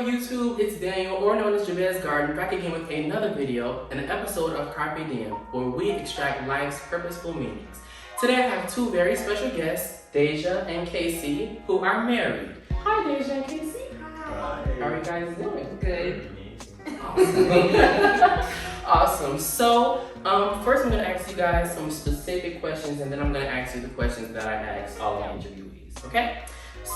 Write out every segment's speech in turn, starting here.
YouTube? It's Daniel, or known as Jabez Garden, back again with another video and an episode of CARPE DIEM, where we extract life's purposeful meanings. Today I have two very special guests, Deja and Casey, who are married. Hi Deja and Casey. Hi. How are you guys doing? Good. Awesome. Awesome. So, first I'm going to ask you guys some specific questions, and then I'm going to ask you the questions that I asked all my interviewees, okay?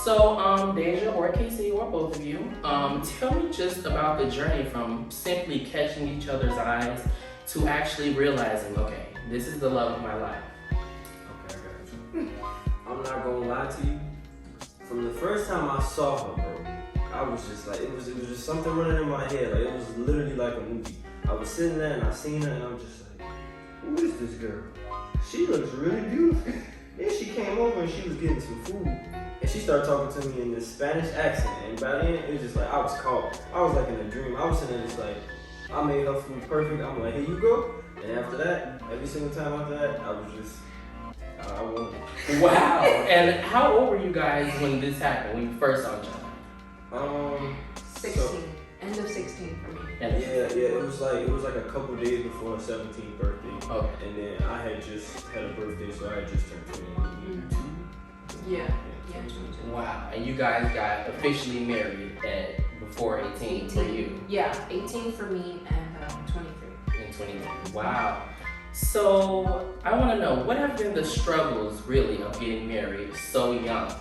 So, Deja or Casey or both of you, tell me just about the journey from simply catching each other's eyes to actually realizing, okay, this is the love of my life. Okay, I got you. I'm not gonna lie to you. From the first time I saw her, bro, I was just like, it was just something running in my head. Like, it was literally like a movie. I was sitting there and I seen her and I'm just like, who is this girl? She looks really beautiful. Then she came over and she was getting some food. And she started talking to me in this Spanish accent. And by then, it was just like, I was caught. I was like in a dream. I was sitting there just like, I made her food perfect. I'm like, here you go. And after that, every single time after that, I was just, I won. Wow. And how old were you guys when this happened, when you first saw each other? 16. End of 16 for me. Yeah, it was like a couple days before her 17th birthday. Okay. And then I had just had a birthday, so I had just turned 22. Yeah. 22. Wow. And you guys got officially married at before 18 for you. Yeah, 18 for me and 23. In 23. Wow. So I want to know, what have been the struggles really of getting married so young?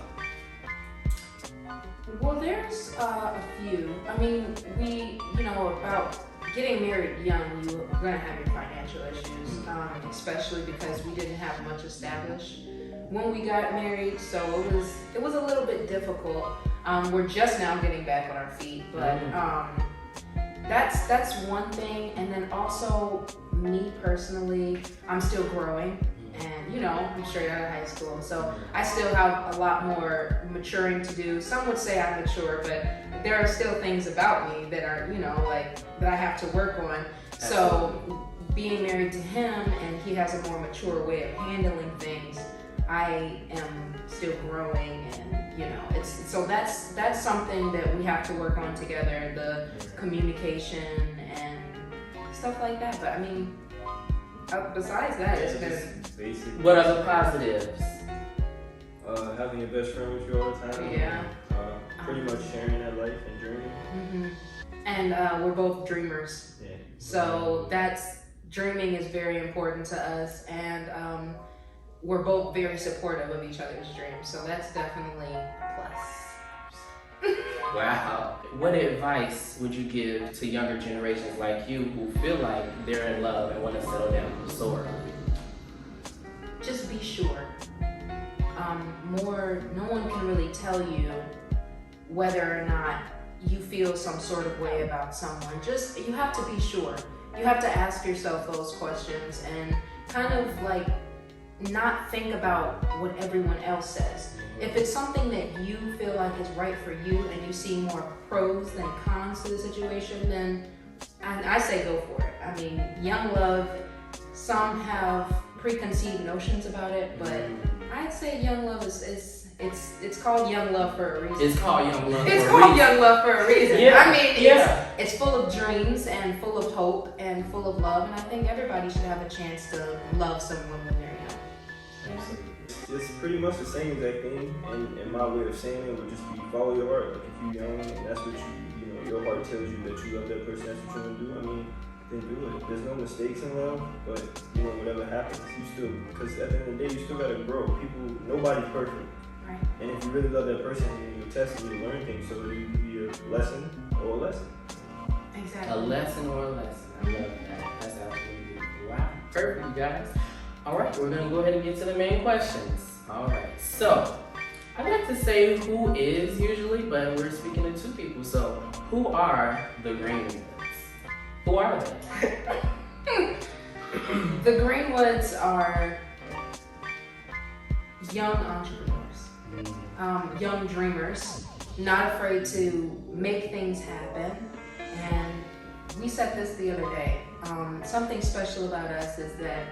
Well, there's a few. I mean, about getting married young, you're gonna have your financial issues, especially because we didn't have much established when we got married, so it was a little bit difficult. We're just now getting back on our feet, but that's one thing. And then also, me personally, I'm still growing. And I'm straight out of high school, so I still have a lot more maturing to do. Some would say I'm mature, but there are still things about me that are, that I have to work on. So being married to him, and he has a more mature way of handling things, I am still growing, and so that's something that we have to work on together, the communication and stuff like that. But I mean, besides that, it's been basic. What are the positives? Having your best friend with you all the time. Yeah. Pretty much sharing that life and journey. Mm-hmm. And we're both dreamers. Yeah. So dreaming is very important to us, and we're both very supportive of each other's dreams. So that's definitely a plus. Wow. What advice would you give to younger generations like you who feel like they're in love and want to settle down so early? Just be sure. No one can really tell you whether or not you feel some sort of way about someone. You have to be sure. You have to ask yourself those questions and kind of like not think about what everyone else says. If it's something that you feel like is right for you and you see more pros than cons to the situation, then I say go for it. I mean, young love, some have preconceived notions about it, but I'd say young love it's called young love for a reason. It's called young love. It's called young love for a reason. Yeah. I mean, it's full of dreams and full of hope and full of love, and I think everybody should have a chance to love someone when they're young. It's pretty much the same exact thing, and my way of saying it would just be follow your heart. Like, if you're young and that's what your heart tells you that you love that person, that's what you want to do. I mean, then do it. There's no mistakes in love, but whatever happens, because at the end of the day, you still gotta grow. Nobody's perfect. Right. And if you really love that person, you'll test and you'll learn things. So it'll be a lesson or a lesson. Exactly. A lesson or a lesson. I love that. That's absolutely beautiful. Wow. Perfect, you guys. All right, we're going to go ahead and get to the main questions. All right. So, I like to say who is usually, but we're speaking to two people. So, who are the Greenwoods? Who are they? The Greenwoods are young entrepreneurs, young dreamers, not afraid to make things happen. And we said this the other day. Something special about us is that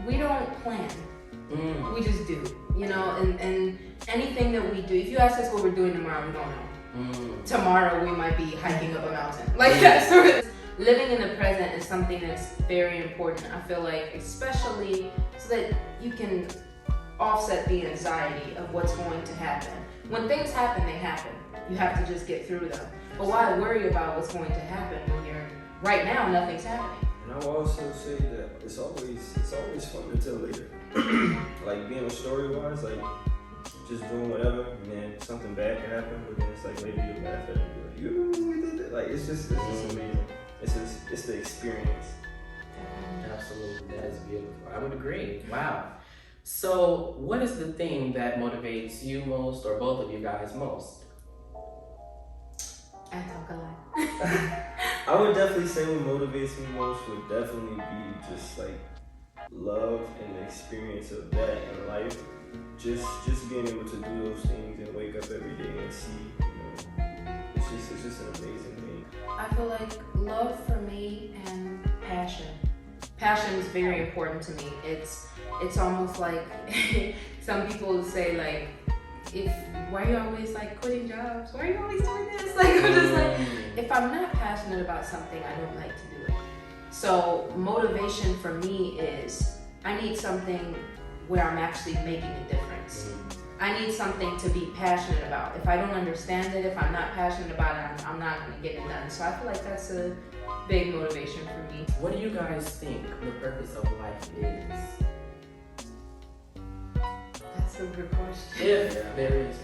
we don't plan. We just do, and anything that we do, if you ask us what we're doing tomorrow, we don't know. tomorrow we might be hiking up a mountain. Like that sort of. Living in the present is something that's very important. I feel like, especially so that you can offset the anxiety of what's going to happen. When things happen, they happen. You have to just get through them. But why worry about what's going to happen when you're right now? Nothing's happening. And I will also say that it's always fun to tell later. Like being a story wise, like just doing whatever, and then something bad can happen, but then it's like later you laugh at it, you're like, you did it. Like it's just amazing. It's the experience. Absolutely, that is beautiful. I would agree. Wow. So, what is the thing that motivates you most, or both of you guys most? I talk a lot. I would definitely say what motivates me most would definitely be just like love and the experience of that in life. Just being able to do those things and wake up every day and see, you know, it's just an amazing thing. I feel like love for me and passion. Passion is very important to me. It's almost like some people say like, why are you always like quitting jobs? Why are you always doing this? Like I'm just like, if I'm not passionate about something, I don't like to do it. So motivation for me is I need something where I'm actually making a difference. I need something to be passionate about. If I don't understand it, if I'm not passionate about it, I'm not gonna get it done. So I feel like that's a big motivation for me. What do you guys think the purpose of life is? That's a good question. If there is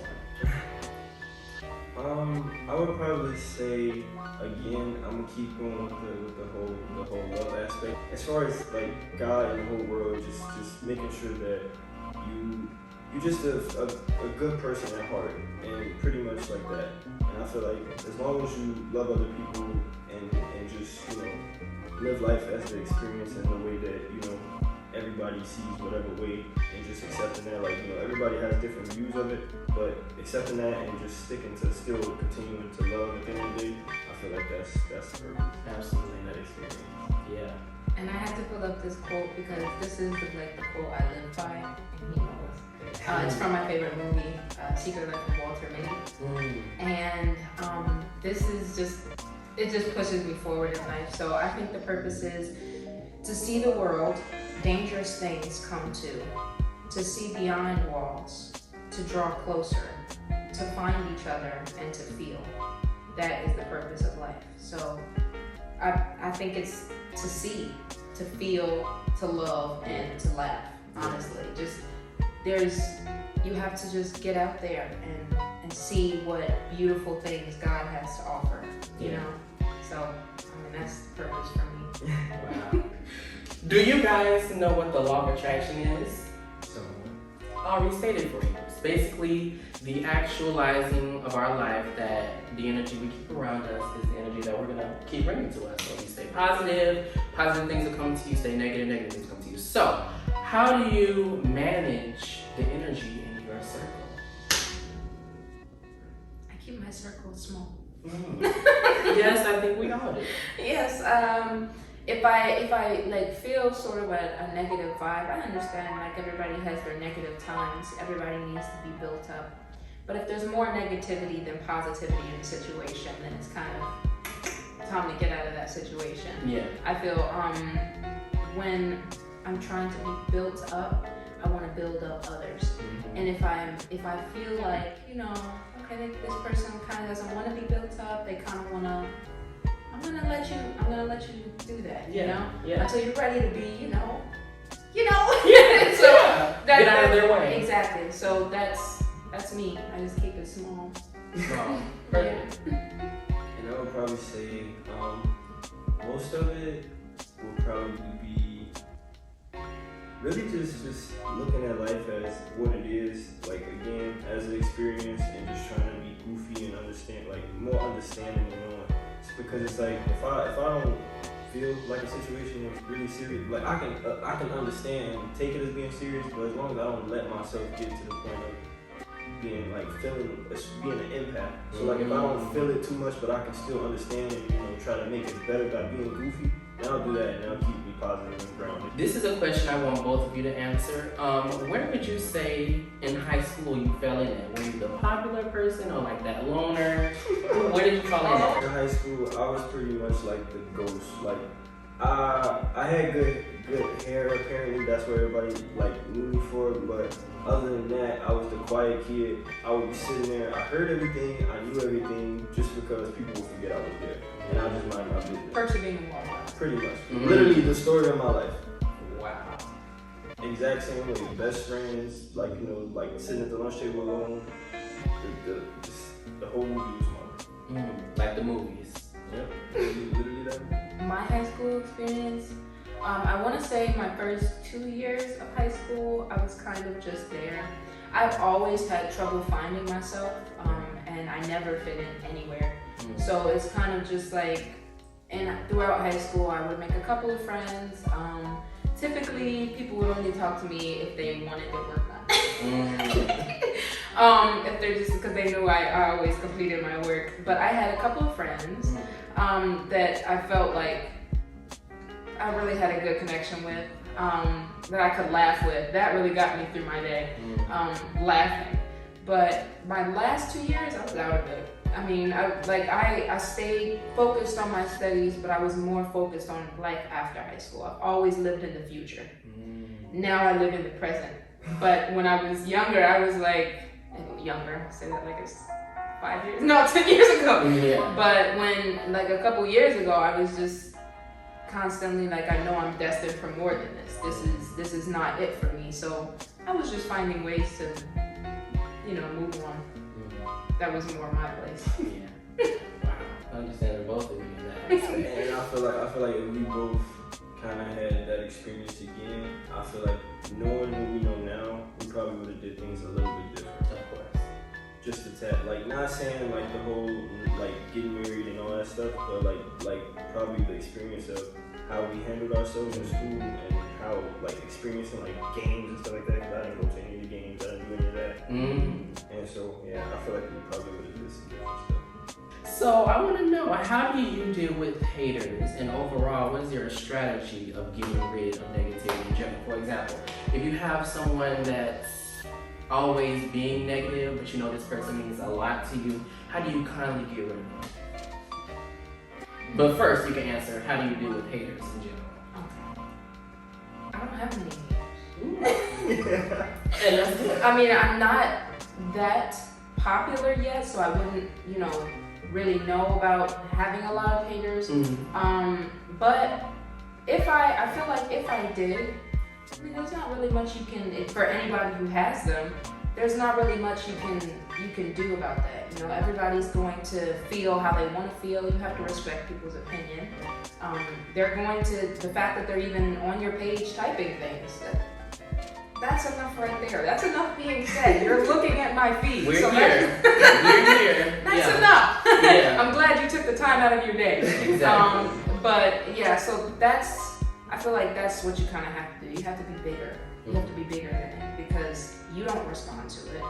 one. I would probably say again, I'm gonna keep going with the whole love aspect. As far as like God and the whole world, just making sure that you're just a good person at heart, and pretty much like that. And I feel like as long as you love other people and just, you know, live life as the experience in the way that, you know, everybody sees whatever way, and just accepting that, like, you know, everybody has different views of it, but accepting that and just sticking to still continuing to love at the end of the day, I feel like that's the purpose. Absolutely. That experience. Yeah. And I had to pull up this quote because this is the quote I live by, and he knows. It's from my favorite movie, Secret Life of Walter Mitty. And this is it just pushes me forward in life. So I think the purpose is to see the world dangerous things come to see beyond walls, to draw closer, to find each other and to feel. That is the purpose of life. So I think it's to see, to feel, to love, and to laugh, honestly. You have to just get out there and see what beautiful things God has to offer, you know? So, I mean, that's the purpose for me. Wow. Do you guys know what the law of attraction is? I'll restate it for you. It's basically the actualizing of our life that the energy we keep around us is the energy that we're gonna keep bringing to us. So if you stay positive things will come to you. Stay negative things come to you. So, how do you manage the energy in your circle? I keep my circle small. Yes, I think we all do. Yes, if I like feel sort of a negative vibe, I understand like everybody has their negative times. Everybody needs to be built up. But if there's more negativity than positivity in the situation, then it's kind of time to get out of that situation. Yeah. I feel when I'm trying to be built up, I want to build up others. And if I feel like, you know, okay, this person kind of doesn't want to be built up, they kind of want to, I'm gonna let you do that, you know? Yeah. Until you're ready to be, you know. Yeah. So get out of their way. Exactly. So that's me. I just keep it small. Perfect. And I would probably say most of it will probably be really just looking at life as what it is, like again, as an experience, and just trying to be goofy and understand, like more understanding and knowing. It's because it's like if I don't feel like a situation is really serious, like I can understand and take it as being serious, but as long as I don't let myself get to the point of being like being an impact. So like if I don't feel it too much, but I can still understand and, you know, try to make it better by being goofy, then I'll do that and I'll keep me positive and grounded. This is a question I want both of you to answer. Where would you say in high school you fell in it? Were you the popular person or like that loner? fall in there? In high school, I was pretty much like the ghost. Like, I had good hair. Apparently, that's what everybody like knew me for. But other than that, I was the quiet kid. I would be sitting there. I heard everything. I knew everything. Just because people would forget I was there, and I just mind my business. Person being involved. Pretty much. Literally the story of my life. Wow. Exact same way. Best friends, like like sitting at the lunch table alone. The whole movie was mine. Like the movies. Yep. Literally that. My high school experience, I want to say my first 2 years of high school, I was kind of just there. I've always had trouble finding myself, and I never fit in anywhere. So it's kind of just like, and throughout high school, I would make a couple of friends. Typically, people would only talk to me if they wanted their work done. If they're just because they knew I always completed my work. But I had a couple of friends that I felt like I really had a good connection with, that I could laugh with. That really got me through my day, laughing. But my last 2 years, I was out of it. I mean, I stayed focused on my studies, but I was more focused on life after high school. I've always lived in the future. Now I live in the present. But when I was younger, I was like, younger, say that like it's 5 years, no, 10 years ago. Yeah. But when, like a couple years ago, I was just constantly like, I know I'm destined for more than this. This is not it for me. So I was just finding ways to, move on. That was more my place. Yeah. Wow. I understand both of you in that. And I feel like if we both kind of had that experience again, I feel like knowing what we know now, we probably would have did things a little bit different. Of course. Just to tap, like not saying like the whole like getting married and all that stuff, but like probably the experience of how we handled ourselves in school and how like experiencing like games and stuff like that. Cause I didn't go to any of the games, I didn't do any of that. And so yeah, I feel like we probably would have did some different stuff. So I want to know, how do you deal with haters, and overall, what is your strategy of getting rid of negativity in general? For example, if you have someone that's always being negative, but you know this person means a lot to you, how do you kindly get rid of them? But first, you can answer, how do you deal with haters in general? I don't have any haters. And that's good. I mean, I'm not that popular yet, so I wouldn't, really know about having a lot of haters. But if I feel like if I did, I mean, there's not really much you can, for anybody who has them, there's not really much you can do about that. Everybody's going to feel how they want to feel. You have to respect people's opinion. They're going to, the fact that they're even on your page typing things, that's enough right there. That's enough being said. You're looking at my feed. We're so here. We're here. That's enough. Yeah. I'm glad you took the time out of your day. Exactly. But yeah, so I feel like that's what you kind of have to do. You have to be bigger. You have to be bigger than it because you don't respond to it.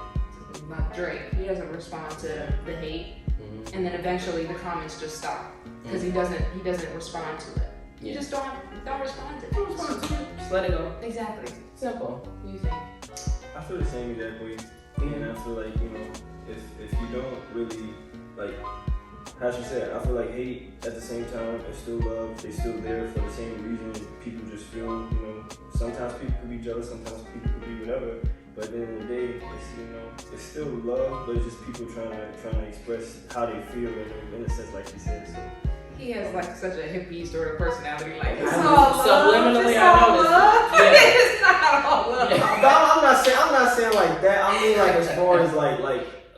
Like Drake, he doesn't respond to the hate, and then eventually the comments just stop because he doesn't respond to it. You just don't respond to it. Don't respond to it. Just let it go. Exactly. Simple. What do you think? I feel the same exact way, and I feel like if you don't really like, how she said, I feel like hate at the same time is still love. They're still there for the same reason. People just feel, sometimes people could be jealous, sometimes people could be whatever. But at the end of the day, it's still love, but it's just people trying to express how they feel in a sense, like she said. So. He has like such a hippie sort of personality. Like it's I all know. love. Subliminally, It's I all noticed. love. Yeah. It's not all love. Yeah. No, I'm not saying like that. I mean like as far as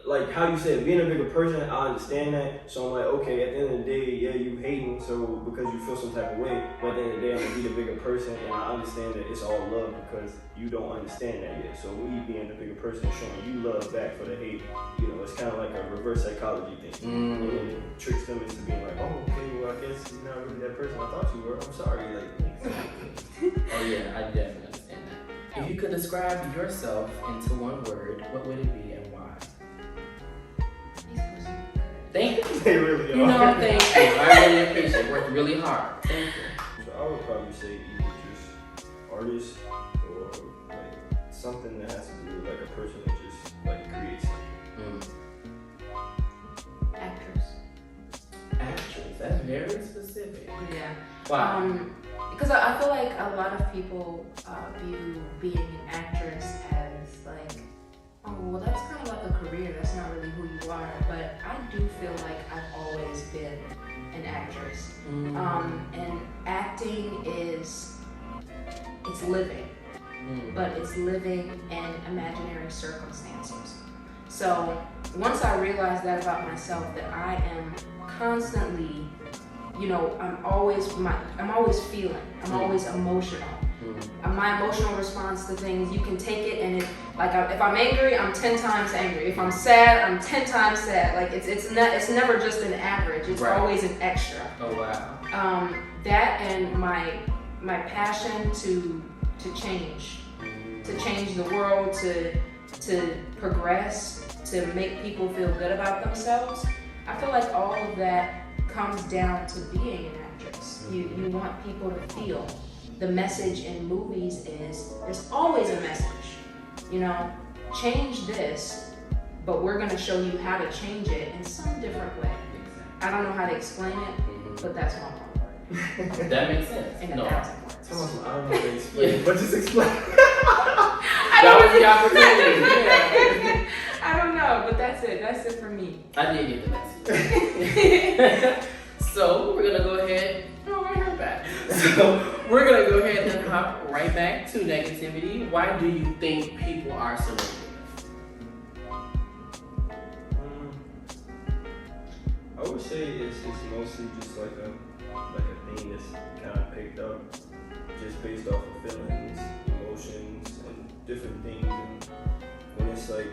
like how you said being a bigger person, I understand that. So I'm like, okay, at the end of the day, yeah, you hating so because you feel some type of way. But at the end of the day, I'm gonna be the bigger person, and I understand that it's all love because you don't understand that yet. So me being the bigger person, showing you love back for the hate, it's kind of like a reverse psychology thing. And it tricks them into being like, oh, okay, well, I guess you're not really that person I thought you were. I'm sorry, Oh yeah, I definitely understand that. If you could describe yourself into one word, what would it be and why? Thank you. They really are. Thank you. I really appreciate it. Worked really hard. Thank you. So I would probably say either just artist or like something that has to do with like a person that just like creates something. Actress. Very specific. Yeah. Wow. Because I feel like a lot of people view being an actress as like, oh, well, that's kind of like a career. That's not really who you are. But I do feel like I've always been an actress. And acting it's living, but it's living in imaginary circumstances. So once I realized that about myself, that I am constantly, I'm always feeling, I'm always emotional. My emotional response to things, you can take it and if I'm angry, I'm 10 times angry. If I'm sad, I'm 10 times sad. Like it's never just an average. It's always an extra. Oh wow. That and my passion to change the world, to progress, to make people feel good about themselves. I feel like all of that comes down to being an actress. You want people to feel. The message in movies is there's always a message. Change this, but we're gonna show you how to change it in some different way. I don't know how to explain it, but that's my part. That makes sense. In No. 1,000 words. I don't know how to explain, but just explain. That was the opportunity. Yeah. I don't know, but that's it. That's it for me. I did get the message. So we're gonna go ahead. Oh, I heard that. So we're gonna go ahead and hop right back to negativity. Why do you think people are so negative? I would say it's mostly just like a thing that's kind of picked up just based off of feelings, emotions, and different things. And when it's like,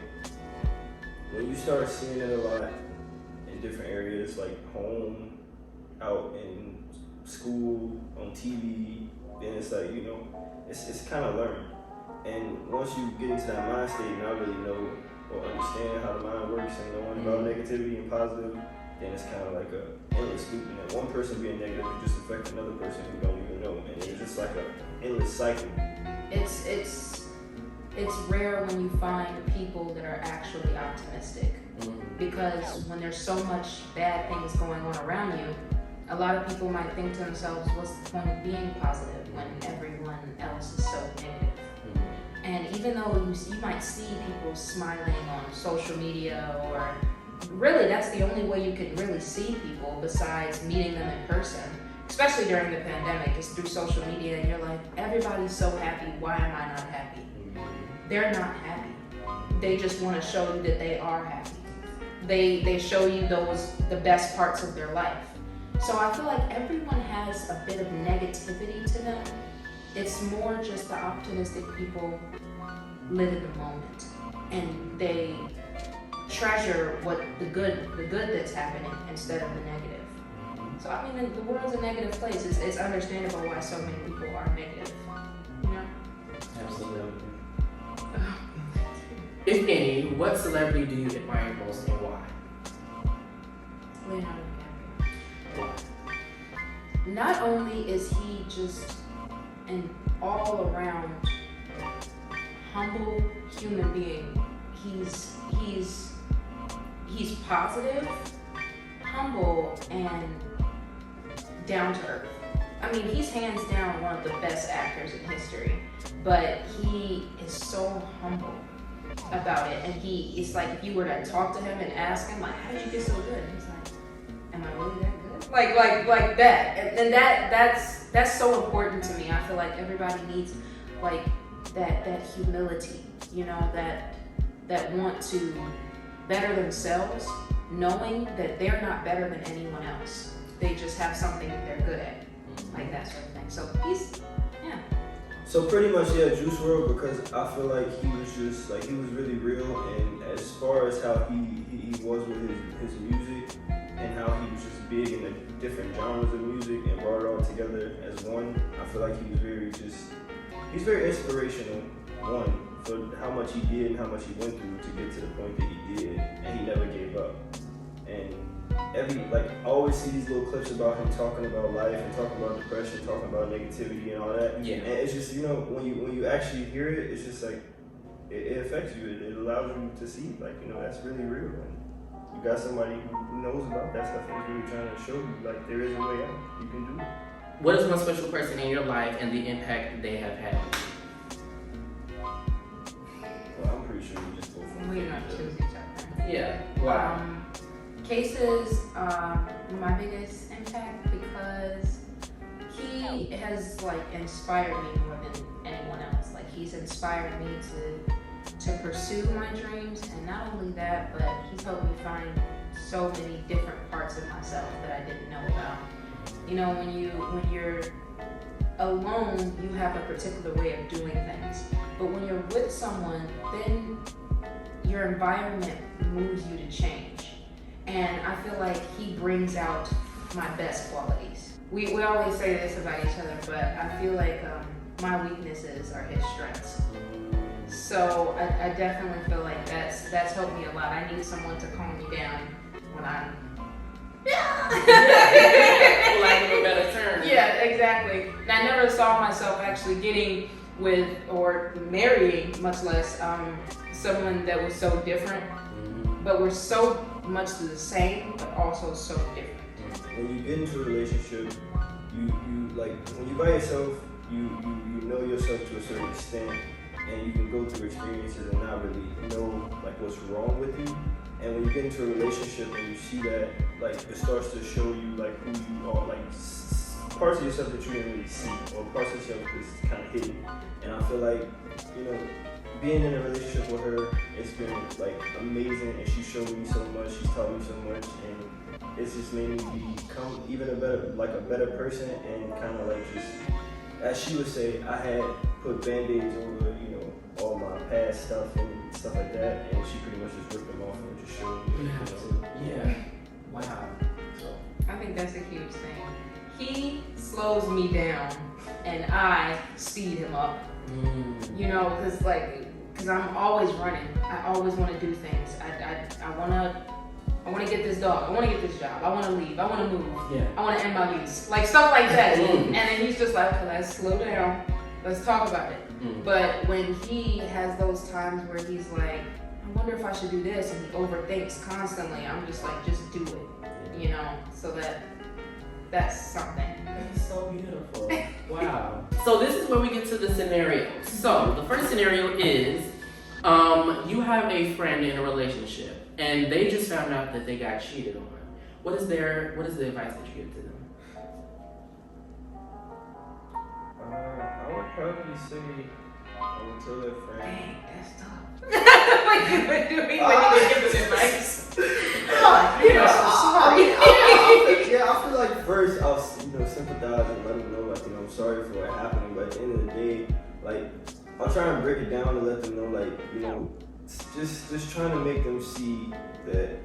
when you start seeing it a lot in different areas, like home, out in school, on TV, then it's like, it's kind of learned. And once you get into that mind state and not really know or understand how the mind works and knowing about negativity and positive, then it's kind of like a endless loop. And that one person being negative could just affect another person who don't even know. And it's just like an endless cycle. It's rare when you find people that are actually optimistic, because when there's so much bad things going on around you, a lot of people might think to themselves, what's the point of being positive when everyone else is so negative? And even though you might see people smiling on social media, or really that's the only way you can really see people besides meeting them in person, especially during the pandemic, is through social media, and you're like, everybody's so happy, why am I not happy? They're not happy. They just want to show you that they are happy. They show you the best parts of their life. So I feel like everyone has a bit of negativity to them. It's more just the optimistic people live in the moment, and they treasure the good that's happening instead of the negative. So I mean, the world's a negative place. It's understandable why so many people are negative. Absolutely. If any, what celebrity do you admire most and why? Leonardo DiCaprio. Not only is he just an all-around humble human being, he's positive, humble, and down to earth. I mean, he's hands down one of the best actors in history, but he is so humble about it. And it's like, if you were to talk to him and ask him, like, how did you get so good? And he's like, am I really that good? Like that. And that's so important to me. I feel like everybody needs like that humility, that want to better themselves, knowing that they're not better than anyone else. They just have something that they're good at, like that sort of thing. So So pretty much, Juice WRLD, because I feel like he was just like, he was really real, and as far as how he was with his music and how he was just big in the different genres of music and brought it all together as one, I feel like he's very inspirational, one, for how much he did and how much he went through to get to the point that he did, and he never gave up. And I always see these little clips about him talking about life and talking about depression, talking about negativity and all that. Yeah. And it's just, when you actually hear it, it's just like, it affects you. It allows you to see, that's really real. you got somebody who knows about that stuff and is really trying to show you like there is a way out. You can do it. What is one special person in your life and the impact they have had on you? Well, I'm pretty sure we just both. We don't choose each other. Yeah. Wow. Case's my biggest impact because he has like inspired me more than anyone else. Like he's inspired me to pursue my dreams, and not only that, but he's helped me find so many different parts of myself that I didn't know about. You know, when you're alone, you have a particular way of doing things, but when you're with someone, then your environment moves you to change. And I feel like he brings out my best qualities. We always say this about each other, but I feel like my weaknesses are his strengths. So I definitely feel like that's helped me a lot. I need someone to calm me down when I'm For lack of a better term. Yeah, exactly. And I never saw myself actually getting with or marrying, much less someone that was so different. But we're so much the same, but also so different. When you get into a relationship, you like when you're by yourself, you know yourself to a certain extent, and you can go through experiences and not really know like what's wrong with you. And when you get into a relationship and you see that, like it starts to show you like who you are, like parts of yourself that you didn't really see, or parts of yourself that's kind of hidden. And I feel like, you know, being in a relationship with her, it's been like amazing, and she showed me so much, she's taught me so much, and it's just made me become even a better person, and kind of like just, as she would say, I had put band-aids over, you know, all my past stuff and stuff like that, and she pretty much just ripped them off and just showed me. Yeah. Wow. So. I think that's a huge thing. He slows me down, and I speed him up. You know, because I'm always running. I always want to do things. I want to get this dog. I want to get this job. I want to leave. I want to move. Yeah. I want to end my lease. Like stuff like that. And then he's just like, okay, let's slow down. Let's talk about it. But when he has those times where he's like, I wonder if I should do this, and he overthinks constantly, I'm just like, just do it. You know, so that's something. That's so beautiful. Wow. So this is where we get to the scenario. So the first scenario is you have a friend in a relationship and they just found out that they got cheated on. What is the advice that you give to them? I would probably say I would tell their friend. Dang, that's tough. Like, you would give them advice. I feel like first I'll sympathize and let them know like I'm sorry for what happened, but at the end of the day, like I'll try and break it down and let them know like just trying to make them see that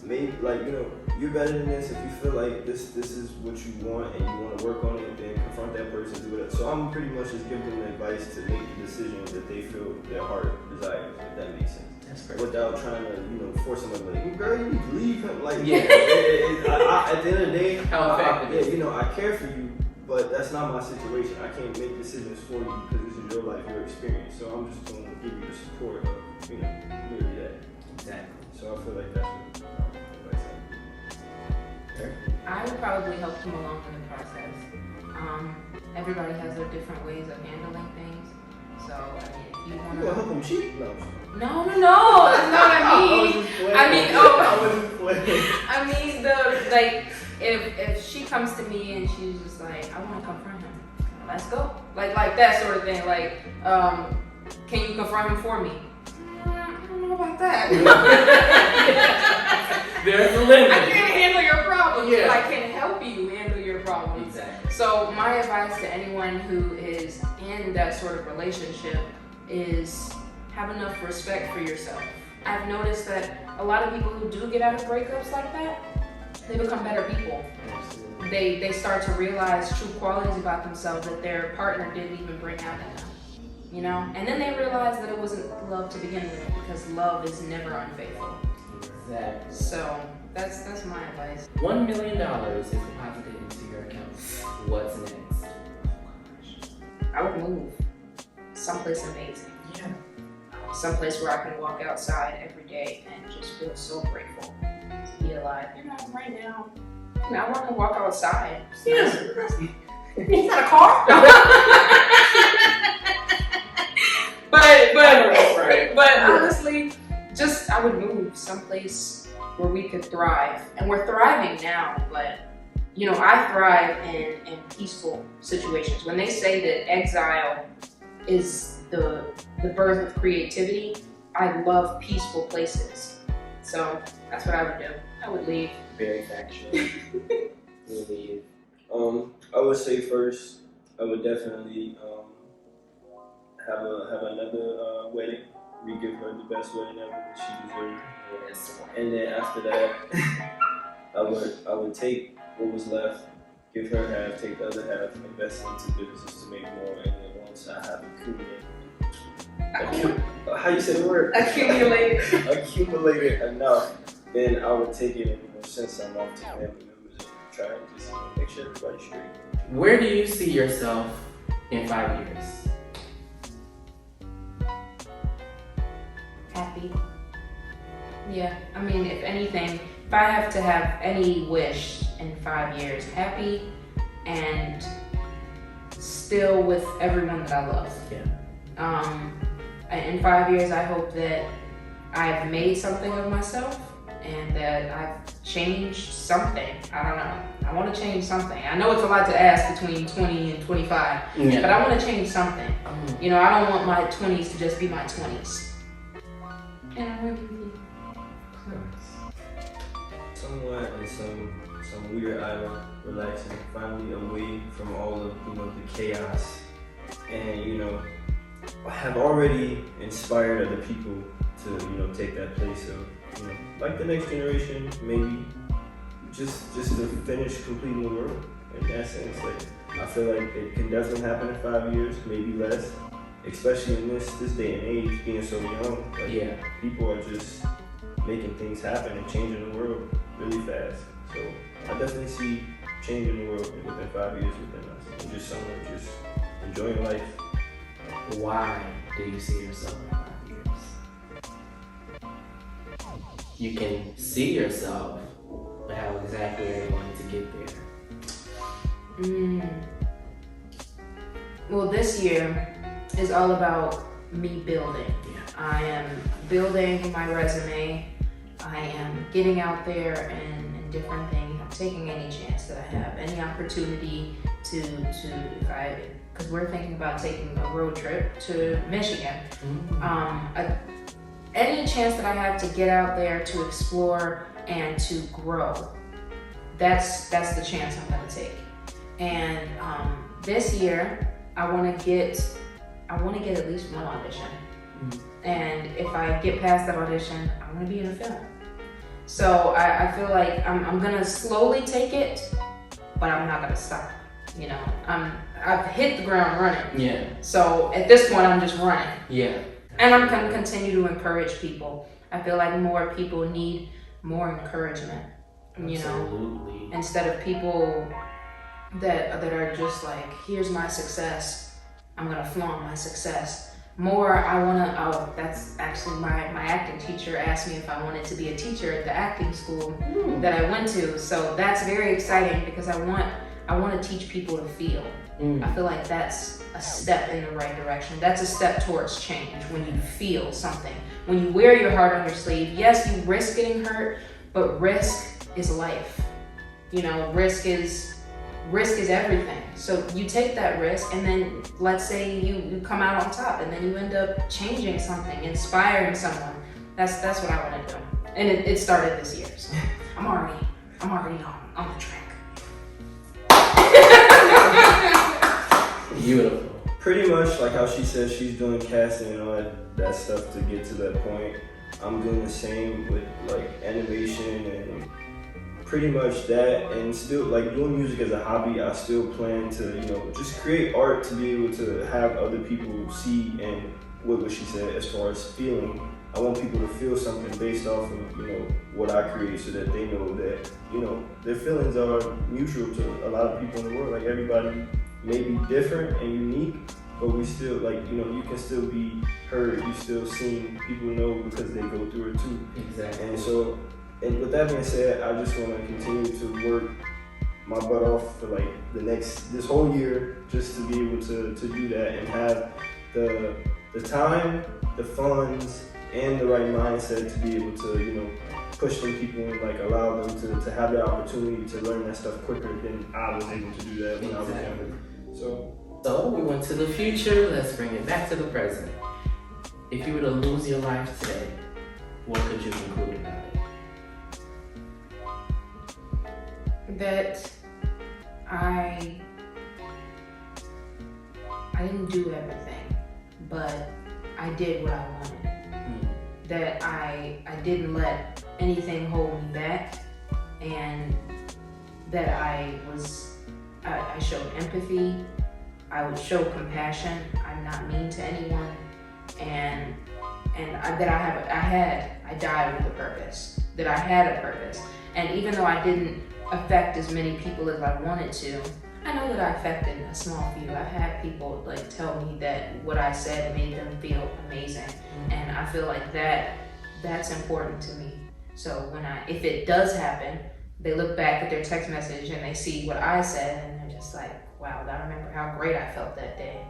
maybe like you're better than this. If you feel like this is what you want and you want to work on it, then confront that person, do it. So I'm pretty much just giving them advice to make the decision that they feel their heart desires, if that makes sense. That's perfect. Without trying to force somebody like, girl, you need to leave him. Like, Yeah. at the end of the day, How effective? I care for you, but that's not my situation. I can't make decisions for you because this is your life, your experience. So I'm just going to give you the support of, maybe that. Exactly. So I feel like that's what I say. I would probably help them along in the process. Everybody has their different ways of handling things. So, I mean, if you want You gonna help them cheat? No. No, that's not what I mean. I mean, if she comes to me and she's just like, I want to confront him, let's go. Like that sort of thing. Like, can you confront him for me? I don't know about that. There's a limit. I can't handle your problems, Yeah. but I can help you handle your problems. Exactly. So my advice to anyone who is in that sort of relationship is have enough respect for yourself. I've noticed that a lot of people who do get out of breakups like that, they become better people. Absolutely. They start to realize true qualities about themselves that their partner didn't even bring out in them. And then they realize that it wasn't love to begin with, because love is never unfaithful. Exactly. So that's my advice. $1 million is deposited into your account. What's next? I would move someplace amazing. Yeah. Someplace where I can walk outside every day and just feel so grateful. lot. You know, right now, I want to walk outside. Yeah. He's not a car. but honestly, just I would move someplace where we could thrive, and we're thriving now. But you know, I thrive in peaceful situations. When they say that exile is the birth of creativity, I love peaceful places. So that's what I would do. I would leave. Very factual. We'll leave. I would say first, I would definitely have another wedding. We give her the best wedding ever that she deserved. Yes. And then after that, I would take what was left, give her half, take the other half, invest into businesses to make more, and then once I have how you say the word? Accumulated enough, then I would take it and send some off to family members and try and just make sure everybody's straight. Where do you see yourself in 5 years? Happy. Yeah, I mean, if anything, if I have to have any wish in 5 years, happy and still with everyone that I love. Yeah. In 5 years, I hope that I've made something of myself and that I've changed something. I don't know. I want to change something. I know it's a lot to ask between 20 and 25, Yeah. but I want to change something. You know, I don't want my 20s to just be my 20s. And I really Somewhat in some weird island, relaxing, finally away from all of the chaos, and I have already inspired other people to take that place of like the next generation, maybe just to finish completing the world. In that sense, like I feel like it can definitely happen in 5 years, maybe less, especially in this day and age, being so young. Like, Yeah. people are just making things happen and changing the world really fast. So I definitely see changing the world within 5 years within us. And just someone just enjoying life. Why do you see yourself in 5 years? You can see yourself, but how exactly are you going to get there? Well, this year is all about me building. Yeah. I am building my resume. I am getting out there and different things. I'm taking any chance that I have, any opportunity because we're thinking about taking a road trip to Michigan. Any chance that I have to get out there to explore and to grow, that's the chance I'm gonna take. And this year, I want to get at least one audition. And if I get past that audition, I'm gonna be in a film. So I feel like I'm gonna slowly take it, but I'm not gonna stop. I've hit the ground running. Yeah. So at this point, I'm just running. Yeah. And I'm gonna continue to encourage people. I feel like more people need more encouragement. Absolutely. Instead of people that are just like, here's my success, I'm gonna flaunt my success. That's actually my acting teacher asked me if I wanted to be a teacher at the acting school that I went to. So that's very exciting because I want to teach people to feel. I feel like that's a step in the right direction. That's a step towards change when you feel something. When you wear your heart on your sleeve, yes, you risk getting hurt, but risk is life. Risk is everything. So you take that risk, and then let's say you come out on top, and then you end up changing something, inspiring someone. That's what I want to do. And it started this year. So I'm already on the track. Beautiful. Pretty much like how she says she's doing casting and all that stuff to get to that point. I'm doing the same with like animation and pretty much that, and still like doing music as a hobby. I still plan to just create art to be able to have other people see, and what she said as far as feeling. I want people to feel something based off of what I create, so that they know that their feelings are mutual to a lot of people in the world. Like everybody may be different and unique, but we still you can still be heard. You still seen, people know because they go through it too. Exactly. And so and with that being said, I just want to continue to work my butt off for like this whole year, just to be able to do that and have the time, the funds, and the right mindset to be able to, you know, push them people and like allow them to have the opportunity to learn that stuff quicker than I was able to do that when I was younger. So we went to the future, let's bring it back to the present. If you were to lose your life today, what could you conclude about it? That I didn't do everything, but I did what I wanted. That I didn't let anything hold me back, and that I showed empathy, I would show compassion, I'm not mean to anyone, and I died with a purpose, that I had a purpose. And even though I didn't affect as many people as I wanted to, I know that I affected a small few. I've had people like tell me that what I said made them feel amazing, and I feel like that's important to me. So if it does happen, they look back at their text message and they see what I said, and they're just like, wow, I remember how great I felt that day.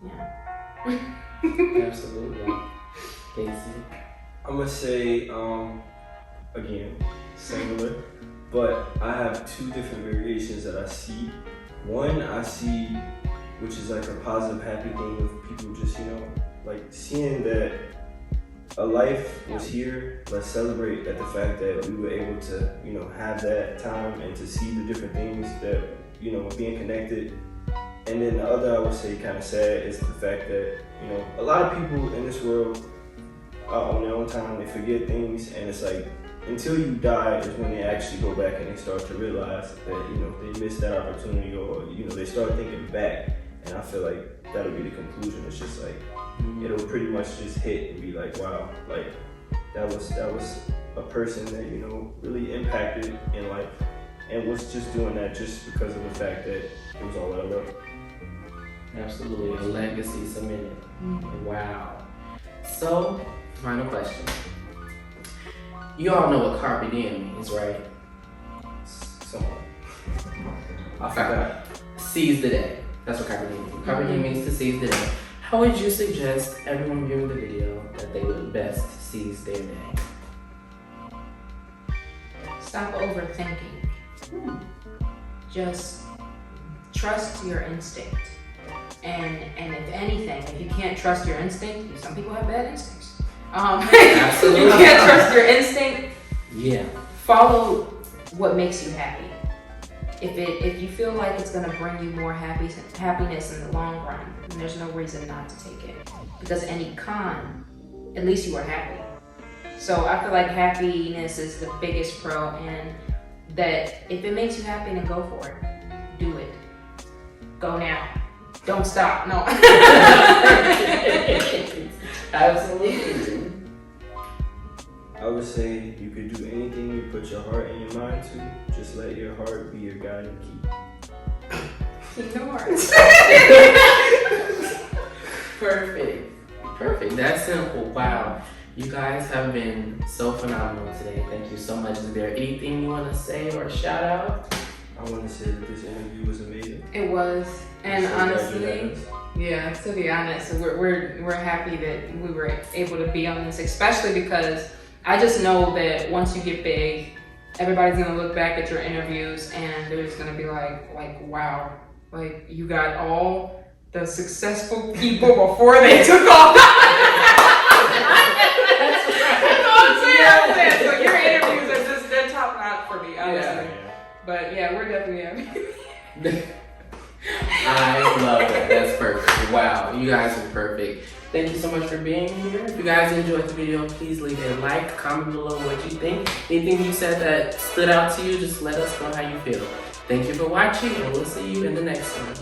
Yeah. Absolutely. Casey? I'm gonna say, again, singular, but I have two different variations that I see. One I see, which is like a positive, happy thing of people just, you know, like seeing that a life was here. Let's celebrate at the fact that we were able to, you know, have that time and to see the different things that, you know, being connected. And then the other I would say kind of sad is the fact that, you know, a lot of people in this world on their own time, they forget things, and it's like until you die is when they actually go back and they start to realize that, you know, they missed that opportunity, or, you know, they start thinking back. And I feel like that'll be the conclusion. It's just like, it'll pretty much just hit and be like, wow, like that was a person that, you know, really impacted in life and was just doing that just because of the fact that it was all out of love. Absolutely, a legacy cemented. Wow. So, final question. You all know what CARPE DIEM means, right? Someone. I forgot. Seize the day. That's what CARPE DIEM means. CARPE DIEM means to seize the day. How would you suggest everyone viewing the video that they would best seize their day? Stop overthinking. Just trust your instinct. And if anything, if you can't trust your instinct, some people have bad instincts. Absolutely. You can't trust your instinct. Yeah. Follow what makes you happy. If you feel like it's gonna bring you more happiness in the long run, then there's no reason not to take it. Because any con, at least you are happy. So I feel like happiness is the biggest pro, and that if it makes you happy, then go for it. Do it. Go now. Don't stop. No. Absolutely. I would say you could do anything you put your heart and your mind to. Just let your heart be your guide and key. Yours. Perfect. That's simple. Wow. You guys have been so phenomenal today. Thank you so much. Is there anything you want to say or shout out? I want to say that this interview was amazing. It was, and So glad you honestly, had us. yeah. To be honest, we're happy that we were able to be on this, especially because I just know that once you get big, everybody's gonna look back at your interviews and they're just gonna be like, wow, like you got all the successful people before they took off. That's all I'm saying. So your interviews are just, they're top notch for me, honestly. Yeah. But yeah, we're definitely happy. I love that. That's perfect. Wow, you guys are perfect. Thank you so much for being here. If you guys enjoyed the video, please leave a like, comment below what you think. Anything you said that stood out to you, just let us know how you feel. Thank you for watching, and we'll see you in the next one.